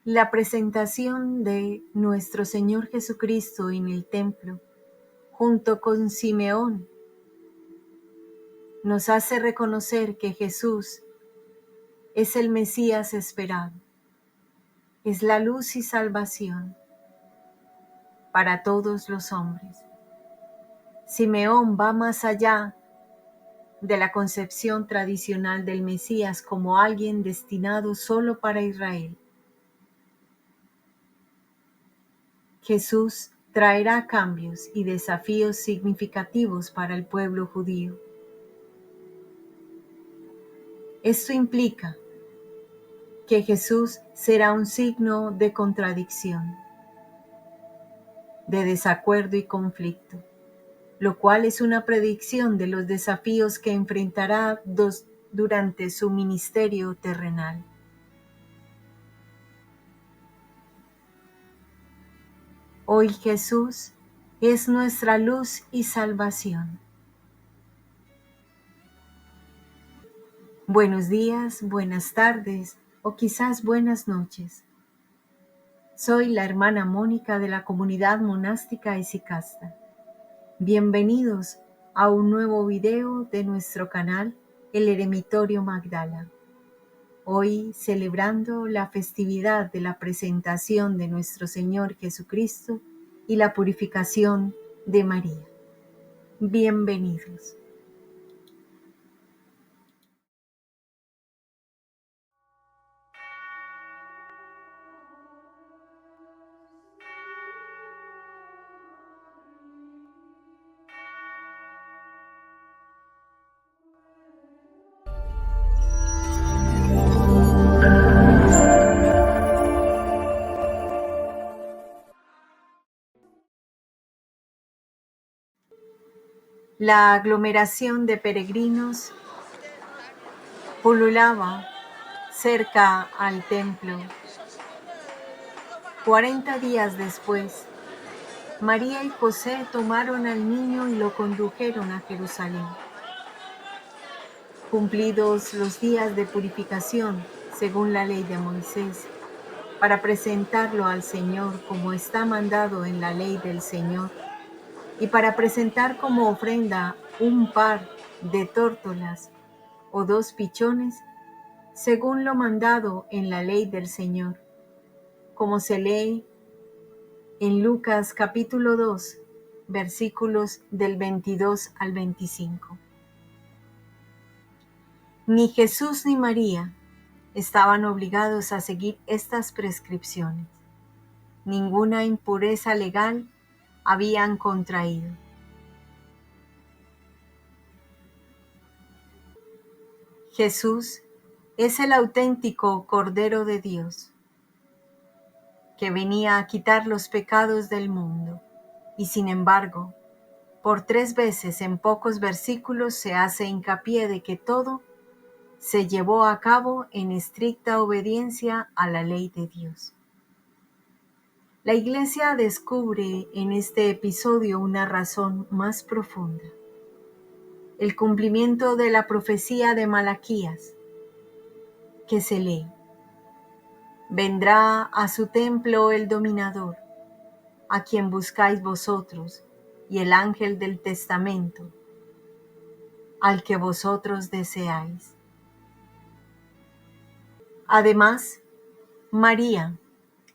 La presentación de nuestro Señor Jesucristo en el templo, junto con Simeón, nos hace reconocer que Jesús es el Mesías esperado, es la luz y salvación para todos los hombres. Simeón va más allá de la concepción tradicional del Mesías como alguien destinado solo para Israel. Jesús traerá cambios y desafíos significativos para el pueblo judío. Esto implica que Jesús será un signo de contradicción, de desacuerdo y conflicto, lo cual es una predicción de los desafíos que enfrentará durante su ministerio terrenal. Hoy Jesús es nuestra luz y salvación. Buenos días, buenas tardes o quizás buenas noches. Soy la hermana Mónica de la comunidad monástica Esicasta. Bienvenidos a un nuevo video de nuestro canal El Eremitorio Magdala. Hoy celebrando la festividad de la presentación de nuestro Señor Jesucristo y la purificación de María. Bienvenidos. La aglomeración de peregrinos pululaba cerca al templo. 40 días después, María y José tomaron al niño y lo condujeron a Jerusalén. Cumplidos los días de purificación, según la ley de Moisés, para presentarlo al Señor como está mandado en la ley del Señor, y para presentar como ofrenda un par de tórtolas o 2 pichones, según lo mandado en la ley del Señor, como se lee en Lucas capítulo 2, versículos del 22 al 25. Ni Jesús ni María estaban obligados a seguir estas prescripciones. Ninguna impureza legal habían contraído. Jesús es el auténtico Cordero de Dios, que venía a quitar los pecados del mundo, y sin embargo, por 3 veces en pocos versículos se hace hincapié de que todo se llevó a cabo en estricta obediencia a la ley de Dios. La Iglesia descubre en este episodio una razón más profunda: el cumplimiento de la profecía de Malaquías, que se lee: vendrá a su templo el dominador, a quien buscáis vosotros, y el ángel del testamento, al que vosotros deseáis. Además, María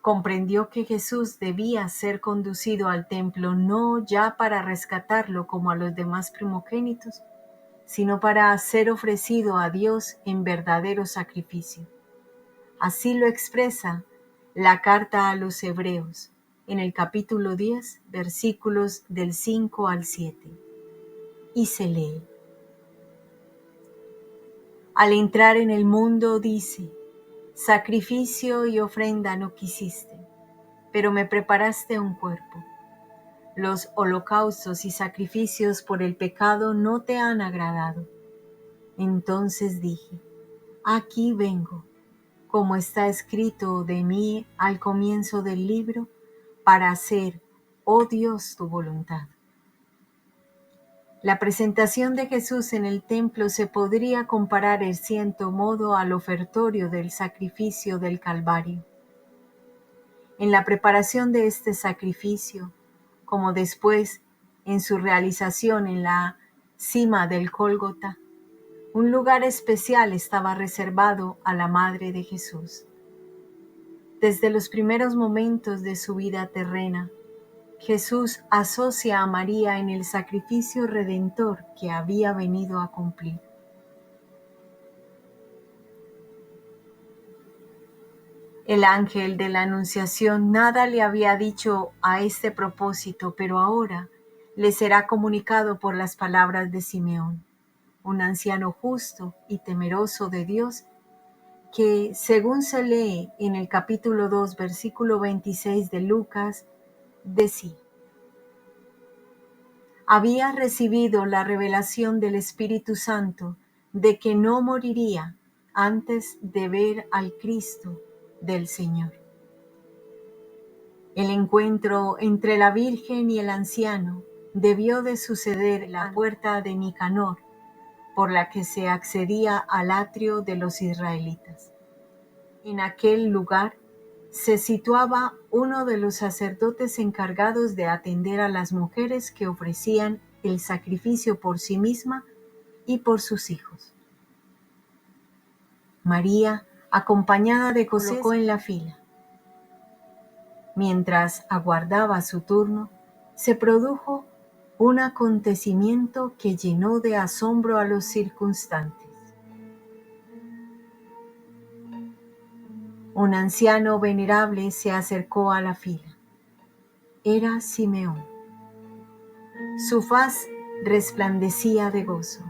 comprendió que Jesús debía ser conducido al templo no ya para rescatarlo como a los demás primogénitos, sino para ser ofrecido a Dios en verdadero sacrificio. Así lo expresa la carta a los Hebreos, en el capítulo 10, versículos del 5 al 7. Y se lee: al entrar en el mundo dice: sacrificio y ofrenda no quisiste, pero me preparaste un cuerpo. Los holocaustos y sacrificios por el pecado no te han agradado. Entonces dije: aquí vengo, como está escrito de mí al comienzo del libro, para hacer, oh Dios, tu voluntad. La presentación de Jesús en el templo se podría comparar en cierto modo al ofertorio del sacrificio del Calvario. en la preparación de este sacrificio, como después en su realización en la cima del Gólgota, un lugar especial estaba reservado a la Madre de Jesús. Desde los primeros momentos de su vida terrena, Jesús asocia a María en el sacrificio redentor que había venido a cumplir. El ángel de la Anunciación nada le había dicho a este propósito, pero ahora le será comunicado por las palabras de Simeón, un anciano justo y temeroso de Dios, que, según se lee en el capítulo 2, versículo 26 de Lucas, decía: había recibido la revelación del Espíritu Santo de que no moriría antes de ver al Cristo del Señor. El encuentro entre la Virgen y el anciano debió de suceder en la puerta de Nicanor, por la que se accedía al atrio de los israelitas. En aquel lugar se situaba uno de los sacerdotes encargados de atender a las mujeres que ofrecían el sacrificio por sí misma y por sus hijos. María, acompañada de José, se colocó en la fila. Mientras aguardaba su turno, se produjo un acontecimiento que llenó de asombro a los circunstantes. Un anciano venerable se acercó a la fila. Era Simeón. Su faz resplandecía de gozo.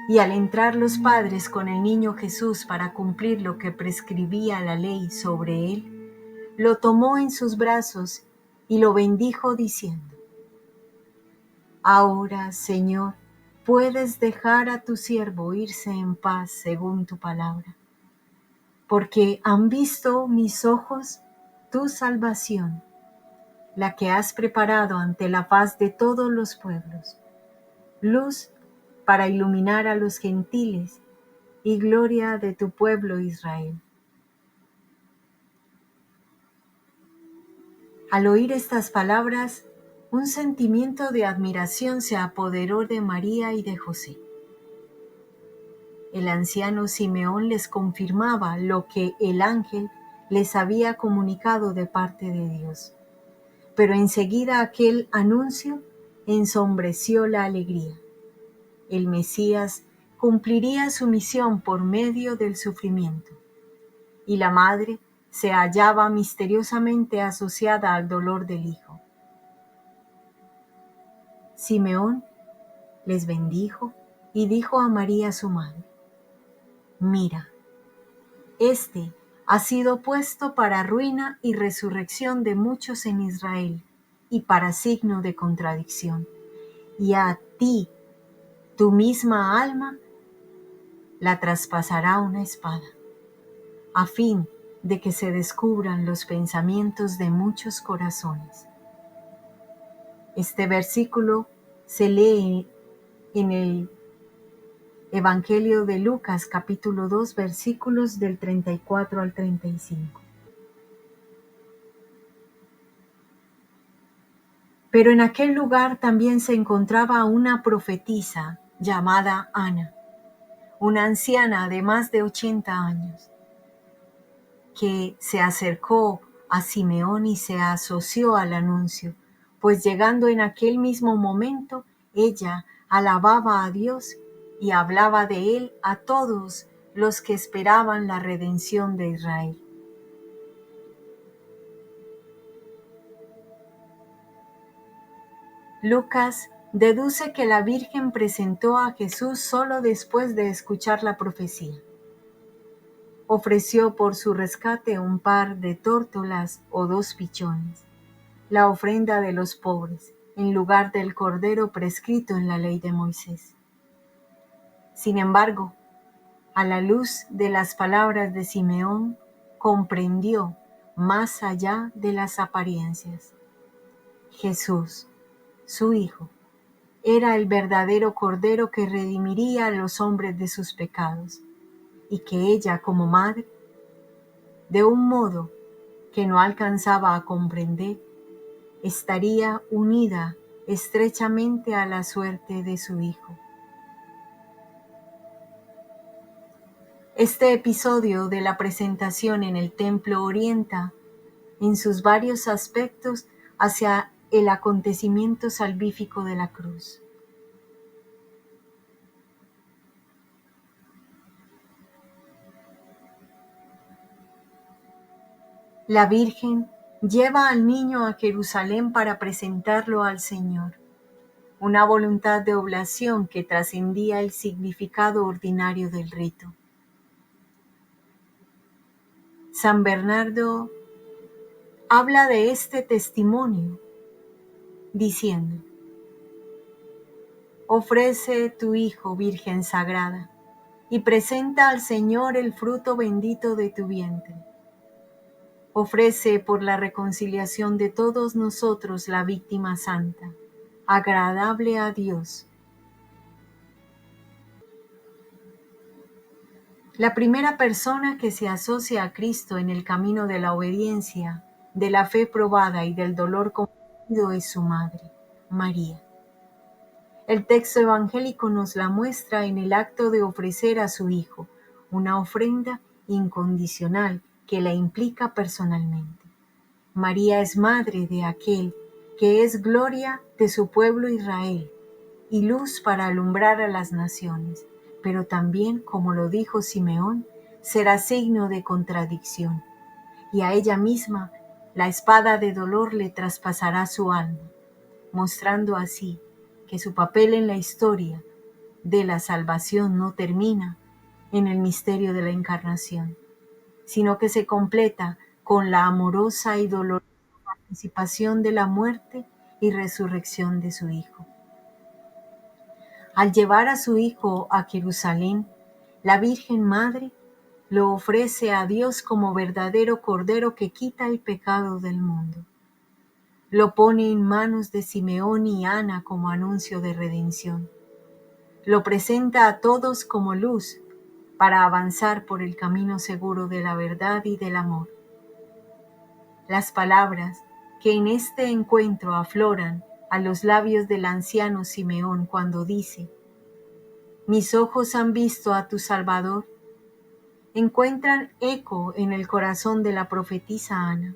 Y al entrar los padres con el niño Jesús para cumplir lo que prescribía la ley sobre él, lo tomó en sus brazos y lo bendijo diciendo: ahora, Señor, puedes dejar a tu siervo irse en paz según tu palabra, porque han visto mis ojos tu salvación, la que has preparado ante la faz de todos los pueblos, luz para iluminar a los gentiles y gloria de tu pueblo Israel. Al oír estas palabras, un sentimiento de admiración se apoderó de María y de José. El anciano Simeón les confirmaba lo que el ángel les había comunicado de parte de Dios. Pero enseguida aquel anuncio ensombreció la alegría. El Mesías cumpliría su misión por medio del sufrimiento, y la madre se hallaba misteriosamente asociada al dolor del Hijo. Simeón les bendijo y dijo a María su madre: mira, este ha sido puesto para ruina y resurrección de muchos en Israel, y para signo de contradicción. Y a ti, tu misma alma, la traspasará una espada, a fin de que se descubran los pensamientos de muchos corazones. Este versículo se lee en el Evangelio de Lucas, capítulo 2, versículos del 34 al 35. Pero en aquel lugar también se encontraba una profetisa llamada Ana, una anciana de más de 80 años, que se acercó a Simeón y se asoció al anuncio, pues llegando en aquel mismo momento, ella alababa a Dios y hablaba de él a todos los que esperaban la redención de Israel. Lucas deduce que la Virgen presentó a Jesús solo después de escuchar la profecía. Ofreció por su rescate un par de tórtolas o 2 pichones, la ofrenda de los pobres, en lugar del cordero prescrito en la ley de Moisés. Sin embargo, a la luz de las palabras de Simeón, comprendió más allá de las apariencias. Jesús, su Hijo, era el verdadero Cordero que redimiría a los hombres de sus pecados, y que ella, como madre, de un modo que no alcanzaba a comprender, estaría unida estrechamente a la suerte de su Hijo. Este episodio de la presentación en el templo orienta, en sus varios aspectos, hacia el acontecimiento salvífico de la cruz. La Virgen lleva al niño a Jerusalén para presentarlo al Señor, una voluntad de oblación que trascendía el significado ordinario del rito. San Bernardo habla de este testimonio diciendo: ofrece tu Hijo, Virgen Sagrada, y presenta al Señor el fruto bendito de tu vientre. Ofrece por la reconciliación de todos nosotros la víctima santa, agradable a Dios. La primera persona que se asocia a Cristo en el camino de la obediencia, de la fe probada y del dolor compartido es su madre, María. El texto evangélico nos la muestra en el acto de ofrecer a su Hijo, una ofrenda incondicional que la implica personalmente. María es madre de aquel que es gloria de su pueblo Israel y luz para alumbrar a las naciones, pero también, como lo dijo Simeón, será signo de contradicción, y a ella misma la espada de dolor le traspasará su alma, mostrando así que su papel en la historia de la salvación no termina en el misterio de la encarnación, sino que se completa con la amorosa y dolorosa participación de la muerte y resurrección de su Hijo. Al llevar a su Hijo a Jerusalén, la Virgen Madre lo ofrece a Dios como verdadero Cordero que quita el pecado del mundo. Lo pone en manos de Simeón y Ana como anuncio de redención. Lo presenta a todos como luz para avanzar por el camino seguro de la verdad y del amor. Las palabras que en este encuentro afloran a los labios del anciano Simeón cuando dice: mis ojos han visto a tu Salvador, encuentran eco en el corazón de la profetisa Ana.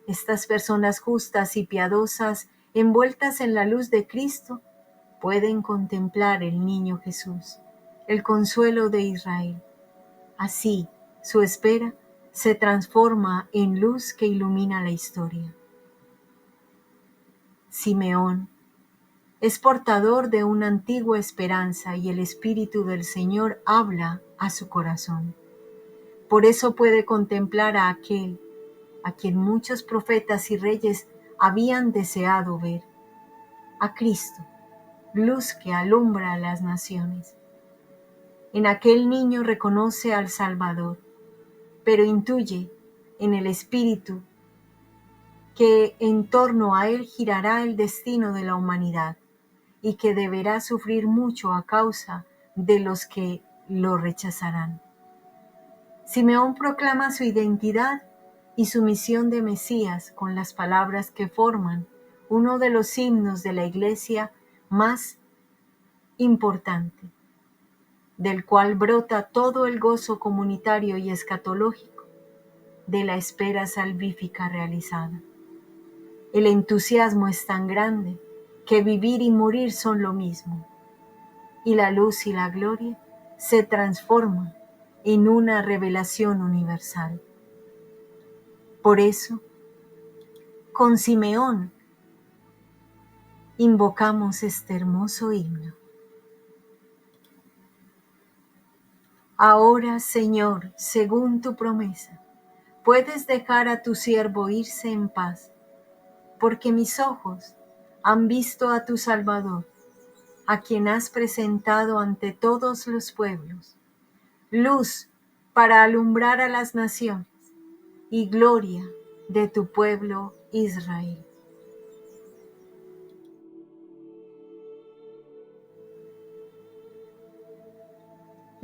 Estas personas justas y piadosas, envueltas en la luz de Cristo, pueden contemplar el niño Jesús, el consuelo de Israel. Así, su espera se transforma en luz que ilumina la historia. Simeón es portador de una antigua esperanza y el Espíritu del Señor habla a su corazón. Por eso puede contemplar a aquel a quien muchos profetas y reyes habían deseado ver, a Cristo, luz que alumbra a las naciones. En aquel niño reconoce al Salvador, pero intuye en el Espíritu que en torno a él girará el destino de la humanidad y que deberá sufrir mucho a causa de los que lo rechazarán. Simeón proclama su identidad y su misión de Mesías con las palabras que forman uno de los himnos de la Iglesia más importante, del cual brota todo el gozo comunitario y escatológico de la espera salvífica realizada. El entusiasmo es tan grande que vivir y morir son lo mismo, y la luz y la gloria se transforman en una revelación universal. Por eso, con Simeón invocamos este hermoso himno. Ahora, Señor, según tu promesa, puedes dejar a tu siervo irse en paz, porque mis ojos han visto a tu Salvador, a quien has presentado ante todos los pueblos, luz para alumbrar a las naciones y gloria de tu pueblo Israel.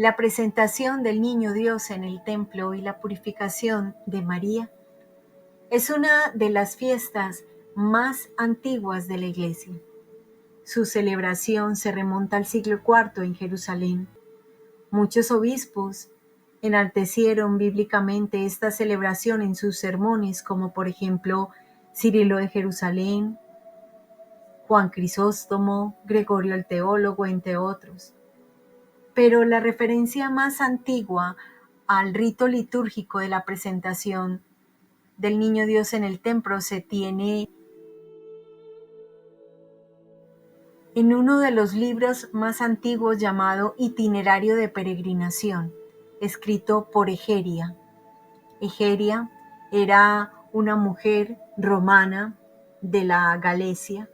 La presentación del Niño Dios en el templo y la purificación de María es una de las fiestas más antiguas de la Iglesia. Su celebración se remonta al siglo IV en Jerusalén. Muchos obispos enaltecieron bíblicamente esta celebración en sus sermones, como por ejemplo Cirilo de Jerusalén, Juan Crisóstomo, Gregorio el Teólogo, entre otros. Pero la referencia más antigua al rito litúrgico de la presentación del Niño Dios en el templo se tiene en uno de los libros más antiguos llamado Itinerario de Peregrinación, escrito por Egeria. Egeria era una mujer romana de la Galicia,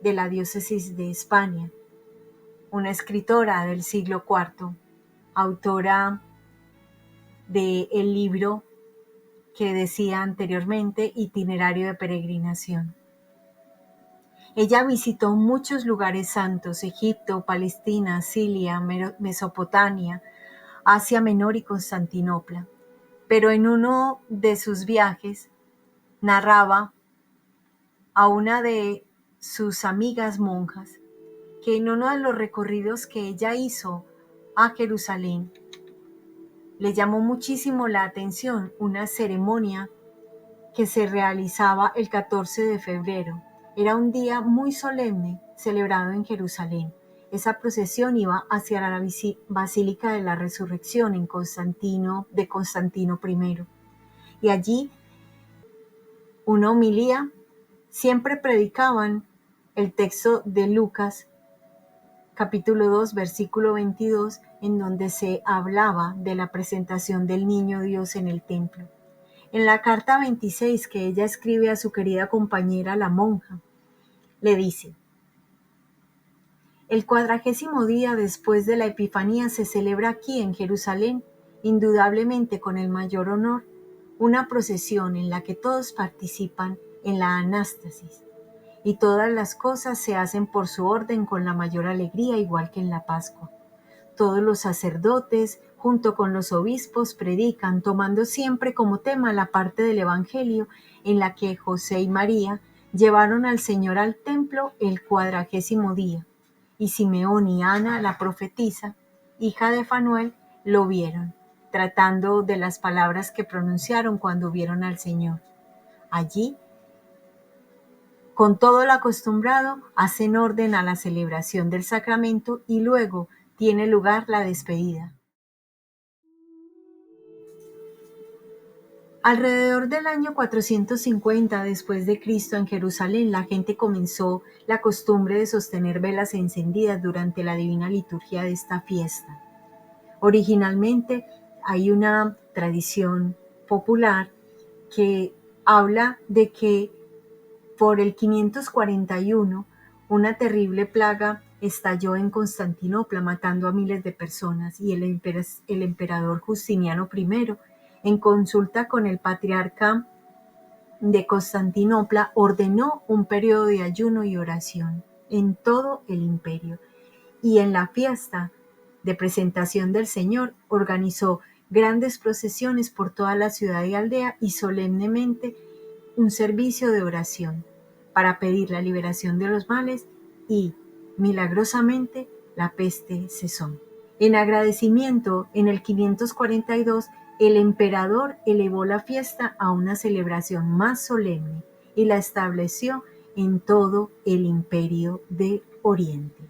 de la diócesis de España, una escritora del siglo IV, autora del libro que decía anteriormente Itinerario de Peregrinación. Ella visitó muchos lugares santos: Egipto, Palestina, Siria, Mesopotamia, Asia Menor y Constantinopla. Pero en uno de sus viajes narraba a una de sus amigas monjas que en uno de los recorridos que ella hizo a Jerusalén le llamó muchísimo la atención una ceremonia que se realizaba el 14 de febrero. Era un día muy solemne celebrado en Jerusalén. Esa procesión iba hacia la Basílica de la Resurrección de Constantino I. Y allí una homilía, siempre predicaban el texto de Lucas, capítulo 2, versículo 22, en donde se hablaba de la presentación del Niño Dios en el templo. En la carta 26 que ella escribe a su querida compañera, la monja, le dice: el 40º día después de la Epifanía se celebra aquí en Jerusalén, indudablemente con el mayor honor, una procesión en la que todos participan en la anástasis, y todas las cosas se hacen por su orden con la mayor alegría, igual que en la Pascua. Todos los sacerdotes, junto con los obispos, predican, tomando siempre como tema la parte del Evangelio en la que José y María llevaron al Señor al templo el 40º día, y Simeón y Ana, la profetisa, hija de Fanuel, lo vieron, tratando de las palabras que pronunciaron cuando vieron al Señor. Allí, con todo lo acostumbrado, hacen orden a la celebración del sacramento y luego tiene lugar la despedida. Alrededor del año 450 después de Cristo en Jerusalén, la gente comenzó la costumbre de sostener velas encendidas durante la divina liturgia de esta fiesta. Originalmente hay una tradición popular que habla de que por el 541 una terrible plaga estalló en Constantinopla, matando a miles de personas, y el emperador Justiniano I, en consulta con el patriarca de Constantinopla, ordenó un periodo de ayuno y oración en todo el imperio, y en la fiesta de presentación del Señor organizó grandes procesiones por toda la ciudad y aldea y solemnemente un servicio de oración para pedir la liberación de los males, y milagrosamente la peste cesó. En agradecimiento, en el 542, el emperador elevó la fiesta a una celebración más solemne y la estableció en todo el imperio de Oriente.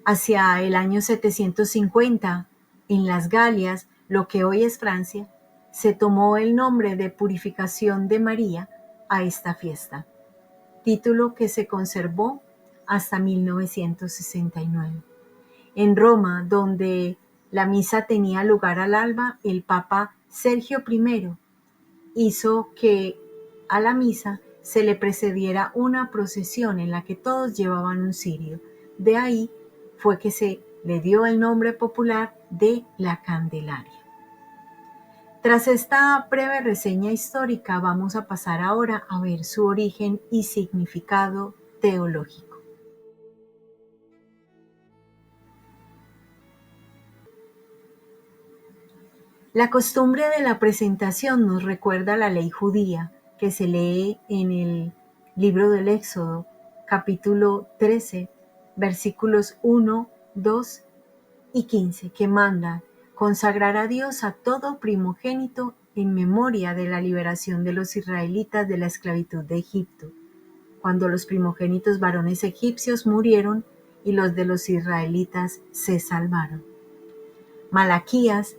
Hacia el año 750, en las Galias, lo que hoy es Francia, se tomó el nombre de Purificación de María a esta fiesta, título que se conservó hasta 1969. En Roma, donde la misa tenía lugar al alba, el Papa Sergio I hizo que a la misa se le precediera una procesión en la que todos llevaban un cirio. De ahí fue que se le dio el nombre popular de la Candelaria. Tras esta breve reseña histórica, vamos a pasar ahora a ver su origen y significado teológico. La costumbre de la presentación nos recuerda la ley judía que se lee en el libro del Éxodo, capítulo 13, versículos 1, 2 y 15, que manda consagrar a Dios a todo primogénito en memoria de la liberación de los israelitas de la esclavitud de Egipto, cuando los primogénitos varones egipcios murieron y los de los israelitas se salvaron. Malaquías,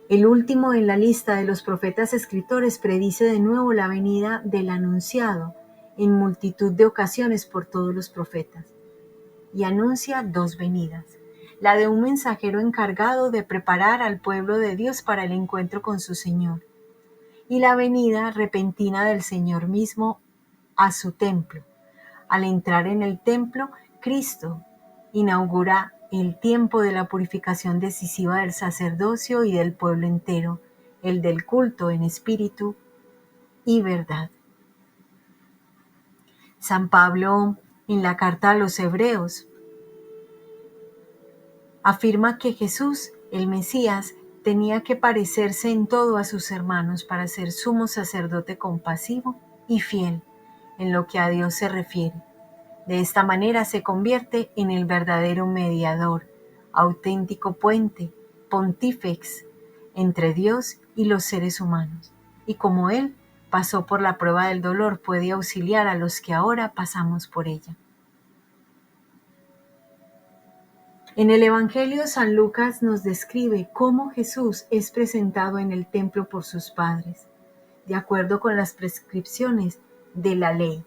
el último en la lista de los profetas escritores, predice de nuevo la venida del anunciado en multitud de ocasiones por todos los profetas, y anuncia dos venidas: la de un mensajero encargado de preparar al pueblo de Dios para el encuentro con su Señor, y la venida repentina del Señor mismo a su templo. Al entrar en el templo, Cristo inaugura el tiempo de la purificación decisiva del sacerdocio y del pueblo entero, el del culto en espíritu y verdad. San Pablo, en la carta a los Hebreos, afirma que Jesús, el Mesías, tenía que parecerse en todo a sus hermanos para ser sumo sacerdote compasivo y fiel en lo que a Dios se refiere. De esta manera se convierte en el verdadero mediador, auténtico puente, pontífex entre Dios y los seres humanos. Y como Él pasó por la prueba del dolor, puede auxiliar a los que ahora pasamos por ella. En el Evangelio, San Lucas nos describe cómo Jesús es presentado en el templo por sus padres, de acuerdo con las prescripciones de la ley.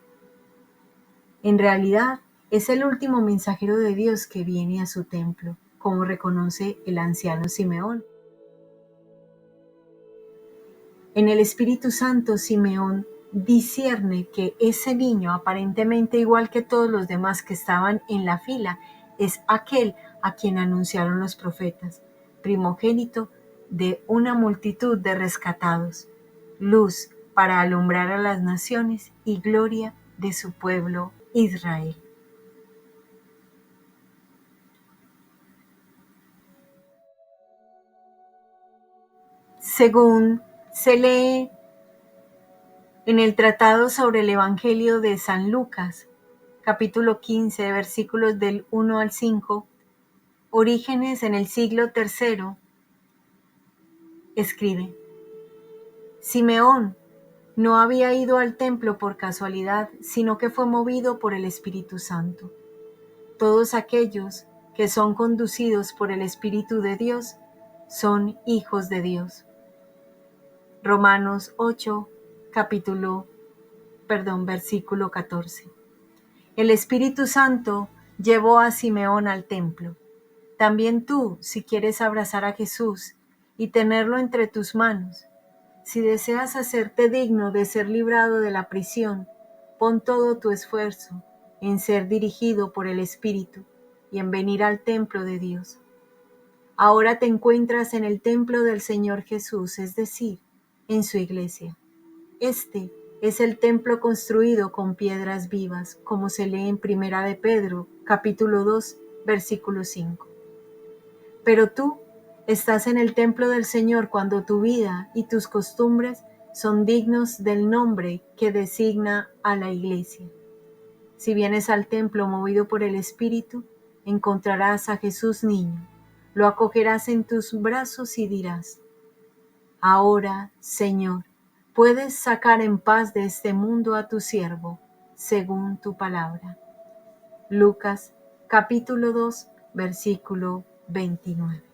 En realidad, es el último mensajero de Dios que viene a su templo, como reconoce el anciano Simeón. En el Espíritu Santo, Simeón discierne que ese niño, aparentemente igual que todos los demás que estaban en la fila, es aquel a quien anunciaron los profetas, primogénito de una multitud de rescatados, luz para alumbrar a las naciones y gloria de su pueblo Israel. Según se lee en el Tratado sobre el Evangelio de San Lucas, capítulo 15, versículos del 1 al 5, Orígenes en el siglo III escribe: Simeón no había ido al templo por casualidad, sino que fue movido por el Espíritu Santo. Todos aquellos que son conducidos por el Espíritu de Dios son hijos de Dios. Romanos 8, versículo 14. El Espíritu Santo llevó a Simeón al templo. También tú, si quieres abrazar a Jesús y tenerlo entre tus manos, si deseas hacerte digno de ser librado de la prisión, pon todo tu esfuerzo en ser dirigido por el Espíritu y en venir al templo de Dios. Ahora te encuentras en el templo del Señor Jesús, es decir, en su iglesia. Este es el templo construido con piedras vivas, como se lee en Primera de Pedro, capítulo 2, versículo 5. Pero tú estás en el templo del Señor cuando tu vida y tus costumbres son dignos del nombre que designa a la iglesia. Si vienes al templo movido por el Espíritu, encontrarás a Jesús niño, lo acogerás en tus brazos y dirás: Ahora, Señor, puedes sacar en paz de este mundo a tu siervo, según tu palabra. Lucas, capítulo 2, versículo 29.